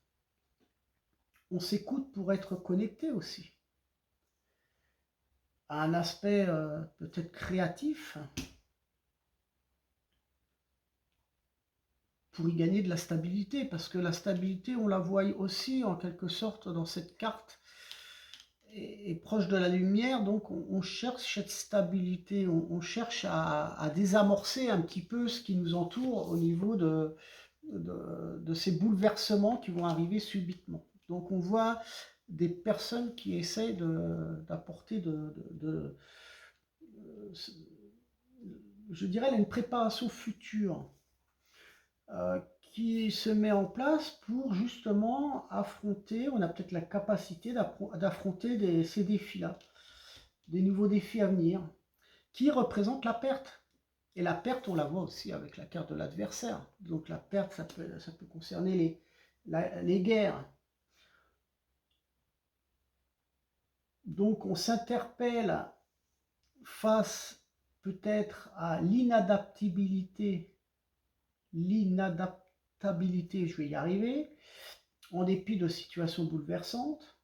On s'écoute pour être connectés aussi. À un aspect peut-être créatif, pour y gagner de la stabilité, parce que la stabilité, on la voit aussi en quelque sorte dans cette carte, est proche de la lumière, donc on cherche cette stabilité, on cherche à désamorcer un petit peu ce qui nous entoure au niveau de ces bouleversements qui vont arriver subitement. Donc on voit des personnes qui essayent d'apporter je dirais, une préparation future qui se met en place pour justement affronter, on a peut-être la capacité d'affronter ces défis-là, des nouveaux défis à venir, qui représentent la perte. Et la perte, on la voit aussi avec la carte de l'adversaire. Donc la perte, ça peut concerner les guerres. Donc on s'interpelle face peut-être à l'inadaptabilité, je vais y arriver, en dépit de situations bouleversantes.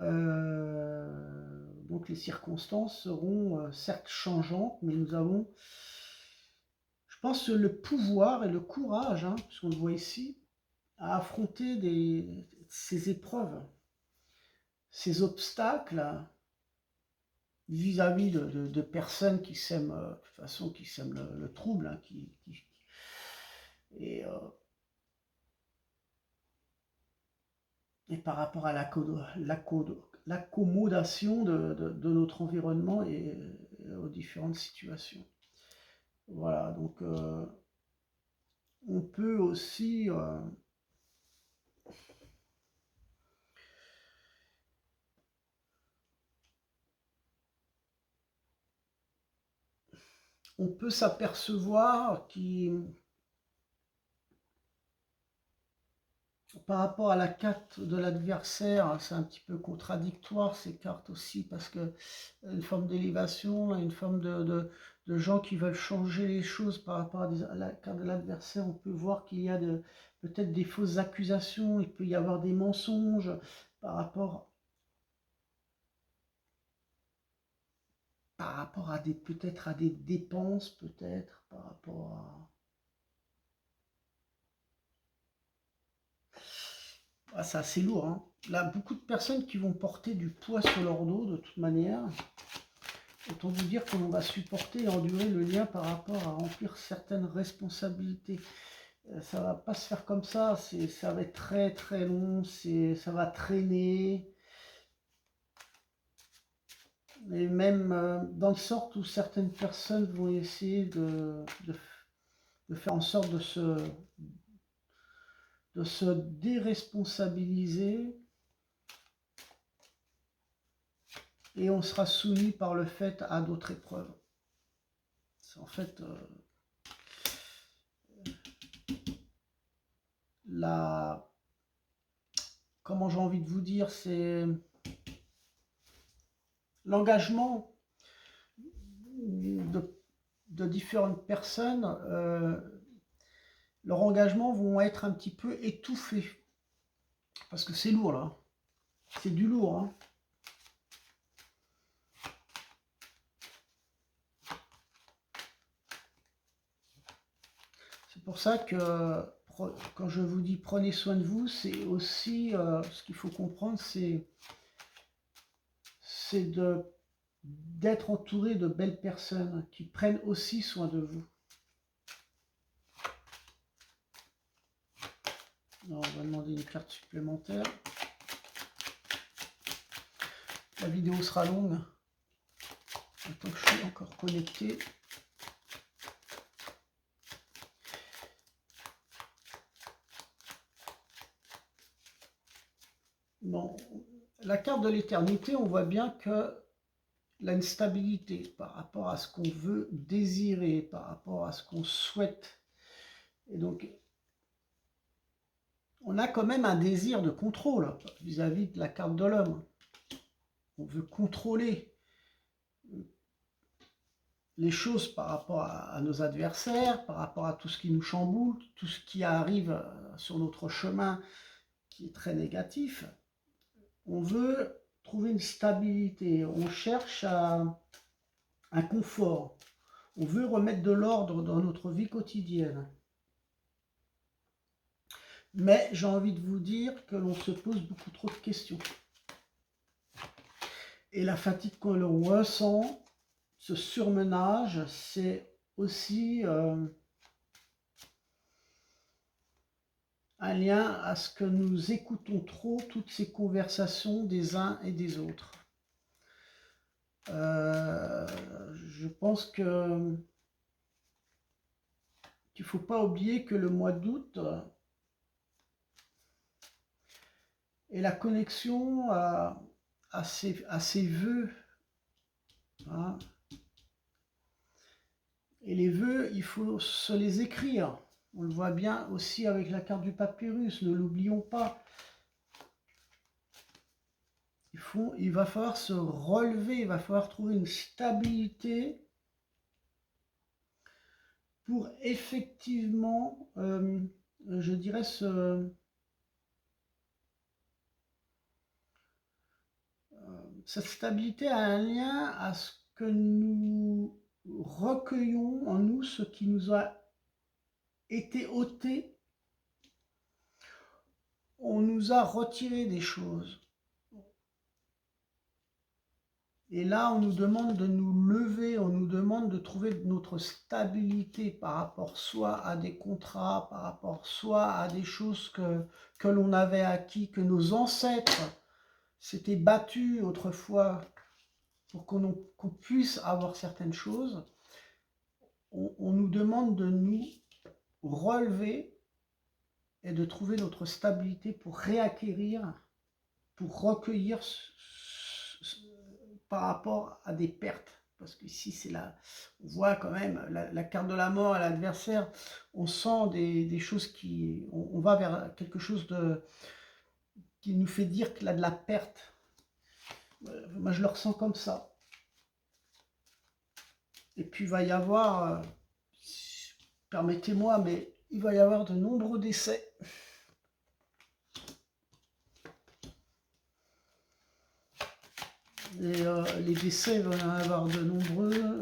Donc les circonstances seront certes changeantes, mais nous avons, je pense, le pouvoir et le courage, hein, puisqu'on le voit ici, à affronter ces épreuves, ces obstacles vis-à-vis de personnes qui sèment, de toute façon, qui sèment le trouble, hein, et, et par rapport à l'accommodation de notre environnement et aux différentes situations. Voilà, donc on peut aussi on peut s'apercevoir par rapport à la carte de l'adversaire, c'est un petit peu contradictoire ces cartes aussi, parce que une forme d'élévation, une forme de gens qui veulent changer les choses par rapport à la carte de l'adversaire, on peut voir qu'il y a peut-être des fausses accusations, il peut y avoir des mensonges par rapport à peut-être à des dépenses, peut-être par rapport à... Ah, c'est assez lourd, hein. Là, beaucoup de personnes qui vont porter du poids sur leur dos, de toute manière. Autant vous dire qu'on va supporter et endurer le lien par rapport à remplir certaines responsabilités. Ça va pas se faire comme ça, ça va être très très long, ça va traîner. Et même dans le sort où certaines personnes vont essayer de faire en sorte de se déresponsabiliser, et on sera soumis par le fait à d'autres épreuves. En fait, comment j'ai envie de vous dire, c'est l'engagement de différentes personnes, leur engagement vont être un petit peu étouffés. Parce que c'est lourd là. C'est du lourd. Hein. C'est pour ça que quand je vous dis prenez soin de vous, c'est aussi ce qu'il faut comprendre, c'est d'être entouré de belles personnes qui prennent aussi soin de vous. Alors, on va demander une carte supplémentaire. La vidéo sera longue. Tant que je suis encore connecté. Bon, la carte de l'éternité, on voit bien que l'instabilité par rapport à ce qu'on veut désirer, par rapport à ce qu'on souhaite. Et donc, on a quand même un désir de contrôle vis-à-vis de la carte de l'homme. On veut contrôler. les choses par rapport à nos adversaires, par rapport à tout ce qui nous chamboule, tout ce qui arrive sur notre chemin qui est très négatif. On veut trouver une stabilité, on cherche un confort, on veut remettre de l'ordre dans notre vie quotidienne. Mais j'ai envie de vous dire que l'on se pose beaucoup trop de questions. Et la fatigue que l'on ressent, ce surmenage, c'est aussi un lien à ce que nous écoutons trop toutes ces conversations des uns et des autres. Je pense qu'il ne faut pas oublier que le mois d'août est la connexion à ses vœux. Hein. Et les vœux, il faut se les écrire. On le voit bien aussi avec la carte du papyrus, ne l'oublions pas. Il va falloir se relever, il va falloir trouver une stabilité pour effectivement, je dirais, cette stabilité a un lien à ce que nous recueillons en nous ce qui nous a été ôté. On nous a retiré des choses. Et là, on nous demande de nous lever, on nous demande de trouver notre stabilité par rapport soit à des contrats, par rapport soit à des choses que l'on avait acquis, que nos ancêtres s'étaient battus autrefois pour qu'on puisse avoir certaines choses. On nous demande de nous relever et de trouver notre stabilité pour réacquérir, pour recueillir par rapport à des pertes. Parce qu'ici, c'est là, on voit quand même la carte de la mort à l'adversaire. On sent des choses qui... On va vers quelque chose qui nous fait dire qu'il y a de la perte. Moi, je le ressens comme ça. Et puis, il va y avoir... permettez-moi, mais il va y avoir de nombreux décès. Et les décès, il va y en avoir de nombreux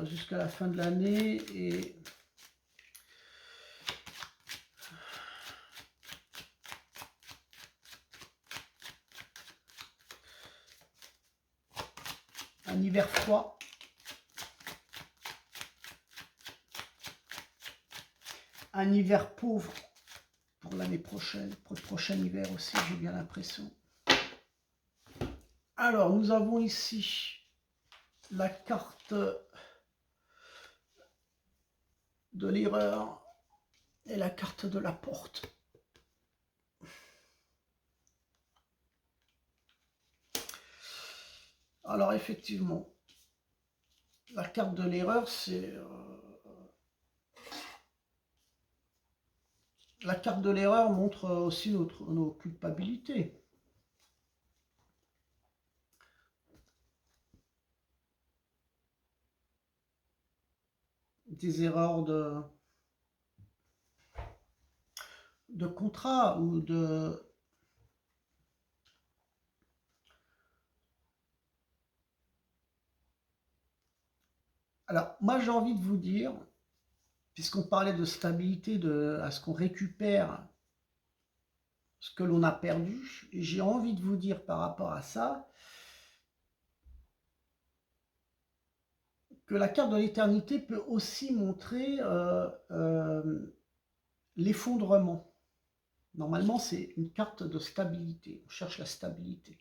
jusqu'à la fin de l'année. Et un hiver froid. Un hiver pauvre pour l'année prochaine, pour le prochain hiver aussi, j'ai bien l'impression. Alors, nous avons ici la carte de l'erreur et la carte de la porte. Alors, effectivement, la carte de l'erreur, c'est... la carte de l'erreur montre aussi nos culpabilités. Des erreurs de contrat ou de... Alors, moi, j'ai envie de vous dire, puisqu'on parlait de stabilité, à ce qu'on récupère ce que l'on a perdu, et j'ai envie de vous dire par rapport à ça, que la carte de l'éternité peut aussi montrer l'effondrement. Normalement, c'est une carte de stabilité. On cherche la stabilité.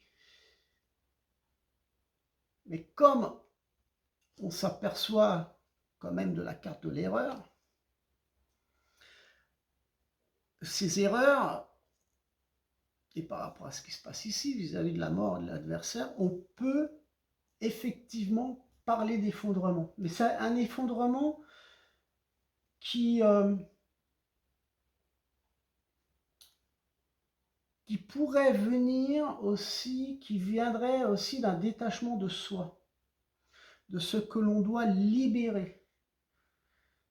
Mais comme on s'aperçoit quand même de la carte de l'erreur, ces erreurs, et par rapport à ce qui se passe ici, vis-à-vis de la mort de l'adversaire, on peut effectivement parler d'effondrement. Mais c'est un effondrement qui pourrait venir aussi, qui viendrait aussi d'un détachement de soi, de ce que l'on doit libérer.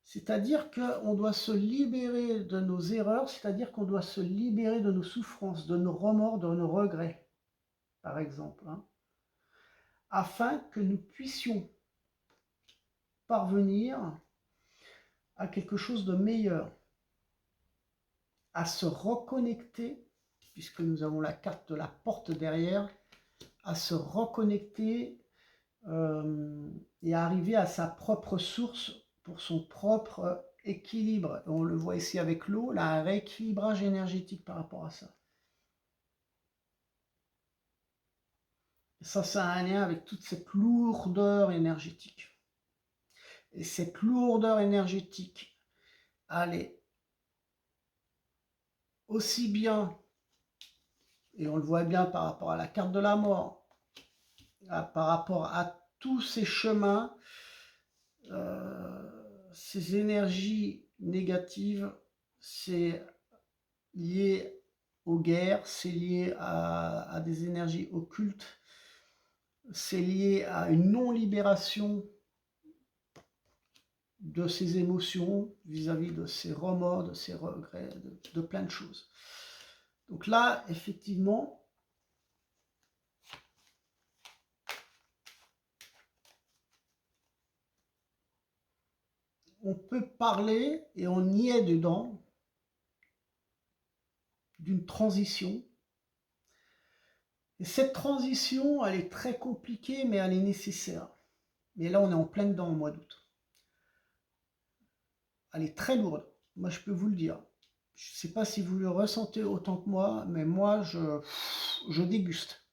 C'est-à-dire qu'on doit se libérer de nos erreurs, c'est-à-dire qu'on doit se libérer de nos souffrances, de nos remords, de nos regrets, par exemple, hein, afin que nous puissions parvenir à quelque chose de meilleur, à se reconnecter, puisque nous avons la carte de la porte derrière, à se reconnecter et à arriver à sa propre source pour son propre équilibre. On le voit ici avec l'eau, là, un rééquilibrage énergétique par rapport à ça. Et ça a un lien avec toute cette lourdeur énergétique. Et cette lourdeur énergétique, elle est aussi bien, et on le voit bien par rapport à la carte de la mort, par rapport à tous ces chemins, ces énergies négatives, c'est lié aux guerres, c'est lié à des énergies occultes, c'est lié à une non-libération de ses émotions vis-à-vis de ses remords, de ses regrets, de plein de choses. Donc là, effectivement, on peut parler, et on y est dedans, d'une transition. Et cette transition, elle est très compliquée, mais elle est nécessaire. Mais là, on est en plein dedans au mois d'août. Elle est très lourde, moi je peux vous le dire. Je ne sais pas si vous le ressentez autant que moi, mais moi, je déguste.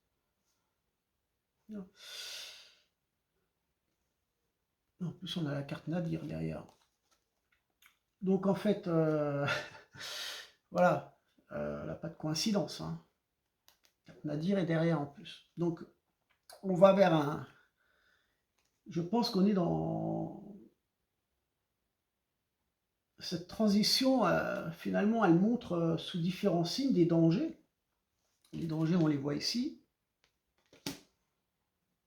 En plus, on a la carte Nadir derrière. Donc, en fait, voilà, elle n'a pas de coïncidence. Hein. Carte Nadir est derrière en plus. Donc, on va vers un... Je pense qu'on est dans... Cette transition, finalement, elle montre sous différents signes des dangers. Les dangers, on les voit ici.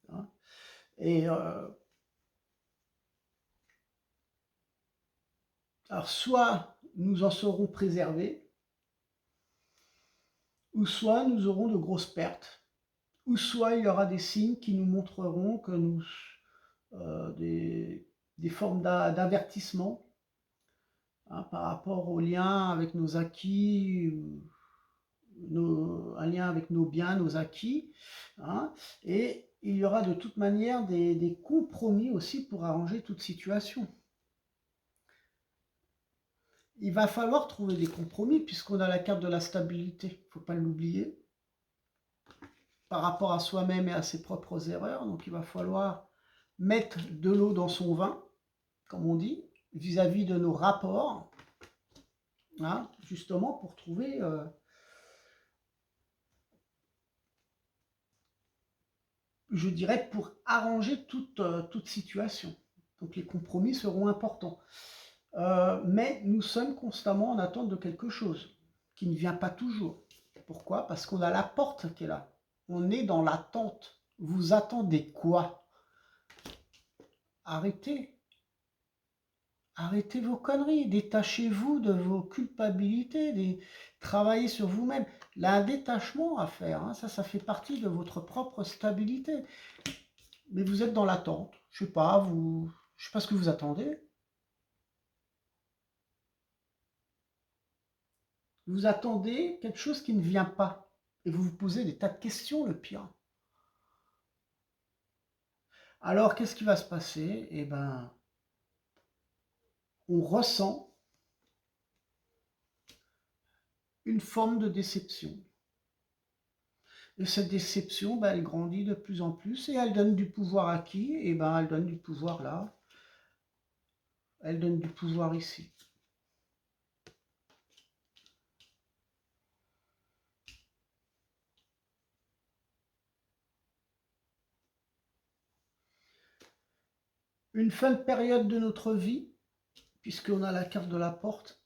Hein. Et... alors, soit nous en serons préservés, ou soit nous aurons de grosses pertes, ou soit il y aura des signes qui nous montreront que nous, des formes d'avertissement hein, par rapport au lien avec nos acquis, un lien avec nos biens, nos acquis, hein, et il y aura de toute manière des compromis aussi pour arranger toute situation. Il va falloir trouver des compromis puisqu'on a la carte de la stabilité, il ne faut pas l'oublier, par rapport à soi-même et à ses propres erreurs. Donc il va falloir mettre de l'eau dans son vin, comme on dit, vis-à-vis de nos rapports, hein, justement pour trouver je dirais pour arranger toute situation. Donc les compromis seront importants. Mais nous sommes constamment en attente de quelque chose qui ne vient pas toujours. Pourquoi? Parce qu'on a la porte qui est là. On est dans l'attente. Vous attendez quoi? Arrêtez. Arrêtez vos conneries. Détachez-vous de vos culpabilités. Travaillez sur vous-même. Il y a un détachement à faire. Hein. Ça fait partie de votre propre stabilité. Mais vous êtes dans l'attente. Je sais pas, je sais pas ce que vous attendez. Vous attendez quelque chose qui ne vient pas. Et vous vous posez des tas de questions, le pire. Alors, qu'est-ce qui va se passer? Eh ben, on ressent une forme de déception. Et cette déception, ben, elle grandit de plus en plus et elle donne du pouvoir à qui? Eh ben, elle donne du pouvoir là. Elle donne du pouvoir ici. Une fin de période de notre vie, puisqu'on a la carte de la porte,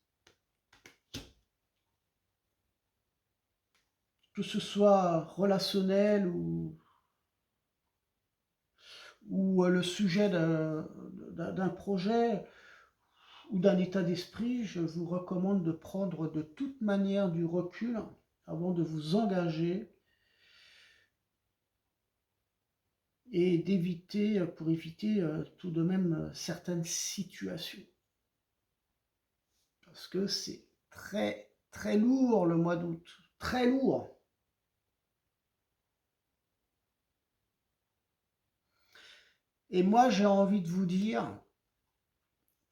que ce soit relationnel ou ou le sujet d'un projet ou d'un état d'esprit, je vous recommande de prendre de toute manière du recul avant de vous engager et d'éviter, pour éviter tout de même certaines situations. Parce que c'est très très lourd le mois d'août, très lourd. Et moi j'ai envie de vous dire,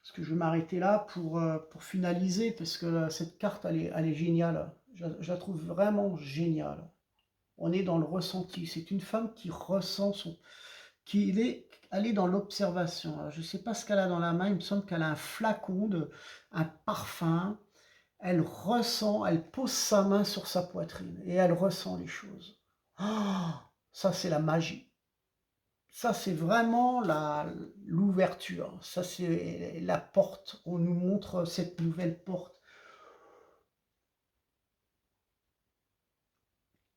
parce que je vais m'arrêter là pour finaliser, parce que cette carte elle est géniale, je la trouve vraiment géniale. On est dans le ressenti, c'est une femme qui ressent elle est dans l'observation. Je ne sais pas ce qu'elle a dans la main, il me semble qu'elle a un flacon, un parfum. Elle ressent, elle pose sa main sur sa poitrine et elle ressent les choses. Ah, ça c'est la magie. Ça c'est vraiment l'ouverture. Ça c'est la porte. On nous montre cette nouvelle porte.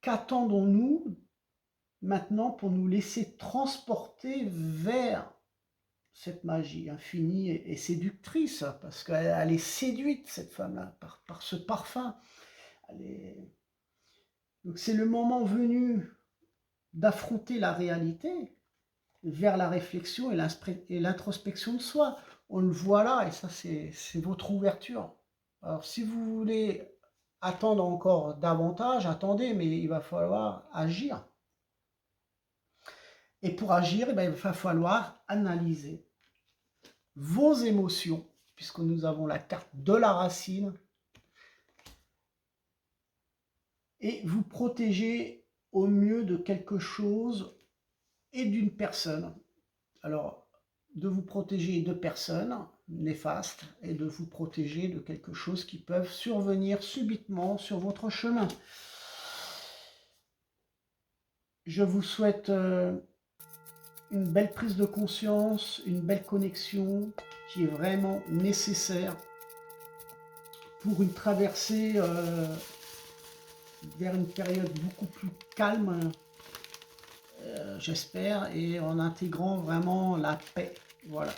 Qu'attendons-nous maintenant pour nous laisser transporter vers cette magie infinie et séductrice, parce qu'elle est séduite, cette femme-là, par ce parfum. Donc c'est le moment venu d'affronter la réalité vers la réflexion et l'introspection de soi. On le voit là, et ça c'est votre ouverture. Alors si vous voulez attendre encore davantage, attendez, mais il va falloir agir. Et pour agir, il va falloir analyser vos émotions, puisque nous avons la carte de la racine, et vous protéger au mieux de quelque chose et d'une personne. Alors, de vous protéger de personnes néfastes et de vous protéger de quelque chose qui peuvent survenir subitement sur votre chemin. Je vous souhaite une belle prise de conscience, une belle connexion qui est vraiment nécessaire pour une traversée vers une période beaucoup plus calme, j'espère, et en intégrant vraiment la paix. Voilà.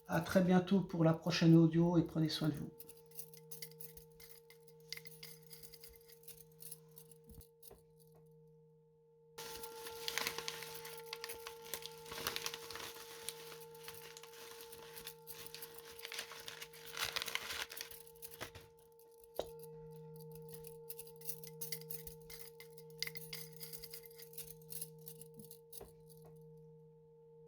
À très bientôt pour la prochaine audio et prenez soin de vous.